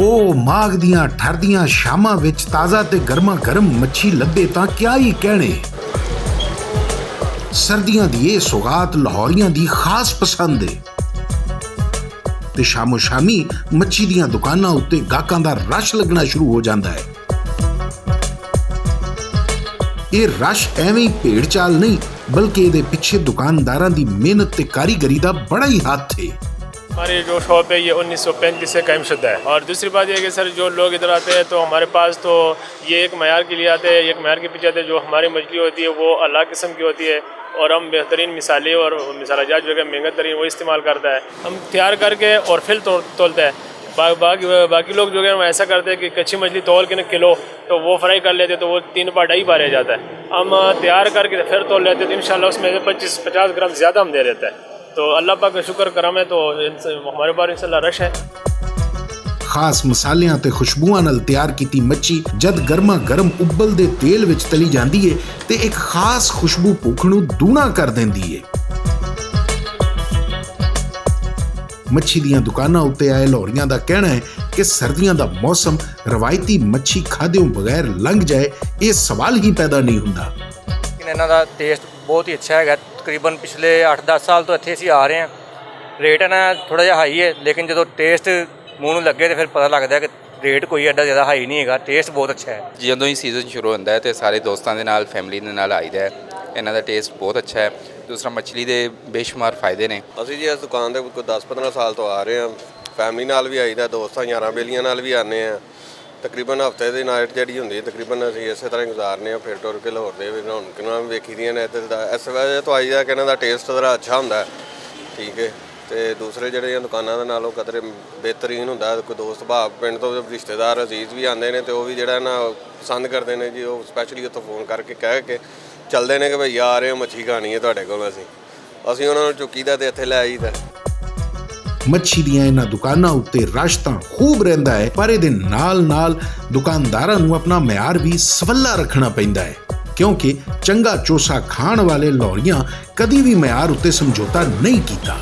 ਉਹ ਮਾਘ ਦੀਆਂ ਠਰਦੀਆਂ ਸ਼ਾਮਾਂ ਵਿੱਚ ਤਾਜ਼ਾ ਤੇ ਗਰਮਾ ਗਰਮ ਮੱਛੀ ਲੱਭੇ ਤਾਂ ਕਿਆ ਹੀ ਕਹਿਣੇ। ਸਰਦੀਆਂ ਦੀ ਇਹ ਸੁਗਾਤ ਲਾਹੌਰੀਆਂ ਦੀ ਖਾਸ ਪਸੰਦ ਏ ਤੇ ਸ਼ਾਮੋ ਸ਼ਾਮੀ ਮੱਛੀ ਦੀਆਂ ਦੁਕਾਨਾਂ ਉੱਤੇ ਗਾਹਕਾਂ ਦਾ ਰਸ਼ ਲੱਗਣਾ ਸ਼ੁਰੂ ਹੋ ਜਾਂਦਾ ਹੈ। ਇਹ ਰਸ਼ ਐਵੇਂ ਹੀ ਭੇੜ ਚਾਲ ਨਹੀਂ बल्कि ਇਹਦੇ ਪਿੱਛੇ दुकानदारां दी मेहनत ते कारीगरी दा बड़ा ही हाथ थे। हमारी जो शॉप है ये 1935 से कायम शुदा है। और दूसरी बात यह कि सर जो लोग इधर आते हैं तो हमारे पास तो ये एक मयार के लिए आते हैं, एक मयार के पीछे आते हैं। जो हमारी मछली होती है वो अलग किस्म की होती है और हम बेहतरीन मिसाले और मिसाला जात जो है महंगा तरीन वो इस्तेमाल करता है। हम तैयार करके और फिर तोलते हैं। बाकी लोग जो है वो ऐसा करते हैं कि कच्ची मछली तोल के ना किलो तो वो फ्राई कर लेते हैं तो वो 3 पा 2.5 पा रह जाता है। हम तैयार करके फिर तोल लेते हैं तो इंशाल्लाह उसमें 25-50 ग्राम ज़्यादा हम दे देते हैं। तो अल्लाह पाक का शुक्र करम है तो हमारे पास इंशाल्लाह रश है। खास मसालियां ते खुशबूआं नाल तैयार कीती मच्छी जद गर्मा गर्म उबलदे तेल विच तली जांदी है ते एक खास खुशबू भुख नूं दूना कर दिंदी है। मच्छी दियां दुकानां उत्ते आए लाहौरियां दा कहना है कि सर्दियां दा मौसम रवायती मच्छी खाद्यों बगैर लंघ जाए ये सवाल ही पैदा नहीं हुंदा। इन्हां दा टेस्ट बहुत ही अच्छा है। तकरीबन पिछले 8-10 साल तो इत्थे असीं आ रहे हैं। रेट है ना थोड़ा जिहा हाई है लेकिन जो टेस्ट मूँह नूं लगे तो फिर पता लगता है कि रेट कोई एडा ज़्यादा हाई नहीं है। टेस्ट बहुत अच्छा है। ਜਦੋਂ ਹੀ ਸੀਜ਼ਨ ਸ਼ੁਰੂ ਹੁੰਦਾ ਹੈ ਤੇ ਸਾਰੇ ਦੋਸਤਾਂ ਦੇ ਨਾਲ ਫੈਮਿਲੀ ਦੇ ਨਾਲ ਆਈਦਾ ਹੈ। ਇਹਨਾਂ ਦਾ ਟੇਸਟ ਬਹੁਤ ਅੱਛਾ ਹੈ। ਦੂਸਰਾ ਮੱਛਲੀ ਦੇ ਬੇਸ਼ੁਮਾਰ ਫਾਇਦੇ ਨੇ। ਅਸੀਂ ਜੀ ਇਸ ਦੁਕਾਨ ਦੇ ਕੋਈ 10-15 ਸਾਲ ਤੋਂ ਆ ਰਹੇ ਹਾਂ। ਫੈਮਿਲੀ ਨਾਲ ਵੀ ਆਈਦਾ, ਦੋਸਤਾਂ ਯਾਰਾਂ ਬੇਲੀਆਂ ਨਾਲ ਵੀ ਆਉਂਦੇ ਹਾਂ। ਤਕਰੀਬਨ ਹਫ਼ਤੇ ਦੀ ਨਾਈਟ ਜਿਹੜੀ ਹੁੰਦੀ ਹੈ ਤਕਰੀਬਨ ਅਸੀਂ ਇਸੇ ਤਰ੍ਹਾਂ ਹੀ ਗੁਜ਼ਾਰਨੇ ਹਾਂ। ਫਿਰ ਟੁਰ ਕੇ ਲਾਹੌਰ ਦੇ ਰੌਣਕਾਂ ਵੀ ਵੇਖੀ ਦੀਆਂ ਨੇ ਤੇ ਇਸ ਵਜ੍ਹਾ ਤੋਂ ਆਈਦਾ ਕਿ ਇਹਨਾਂ ਦਾ ਟੇਸਟ ਜ਼ਰਾ ਅੱਛਾ ਹੁੰਦਾ। ਠੀਕ ਹੈ ਤੇ ਦੂਸਰੇ ਜਿਹੜੀਆਂ ਦੁਕਾਨਾਂ ਦੇ ਨਾਲੋਂ ਕਦਰੇ ਬਿਹਤਰੀਨ ਹੁੰਦਾ। ਕੋਈ ਦੋਸਤ ਭਾਵ ਪਿੰਡ ਤੋਂ ਰਿਸ਼ਤੇਦਾਰ ਅਜ਼ੀਜ਼ ਵੀ ਆਉਂਦੇ ਨੇ ਤੇ ਉਹ ਵੀ ਜਿਹੜਾ ਨਾ ਪਸੰਦ ਕਰਦੇ ਨੇ ਜੀ। ਉਹ ਸਪੈਸ਼ਲੀ ਉੱਥੋਂ ਫੋਨ ਕਰਕੇ ਕਹਿ ਕੇ ਚੱਲਦੇ ਨੇ ਕਿ ਭਈ ਆ ਰਹੇ ਹੋ ਮੱਛੀ ਖਾਣੀ ਹੈ ਤੁਹਾਡੇ ਕੋਲ। ਅਸੀਂ ਉਹਨਾਂ ਨੂੰ ਚੁੱਕੀਦਾ ਤੇ ਇੱਥੇ ਲੈ ਆਈਦਾ। ਮੱਛੀ ਦੀਆਂ ਇਹਨਾਂ ਦੁਕਾਨਾਂ ਉੱਤੇ ਰਸ਼ ਤਾਂ ਖੂਬ ਰਹਿੰਦਾ ਹੈ ਪਰ ਇਹਦੇ ਨਾਲ ਦੁਕਾਨਦਾਰਾਂ ਨੂੰ ਆਪਣਾ ਮਿਆਰ ਵੀ ਸਵੱਲਾ ਰੱਖਣਾ ਪੈਂਦਾ ਹੈ ਕਿਉਂਕਿ ਚੰਗਾ ਚੋਸਾ ਖਾਣ ਵਾਲੇ ਲਾਹੌਰੀਆਂ ਕਦੀ ਵੀ ਮਿਆਰ ਉੱਤੇ ਸਮਝੌਤਾ ਨਹੀਂ ਕੀਤਾ।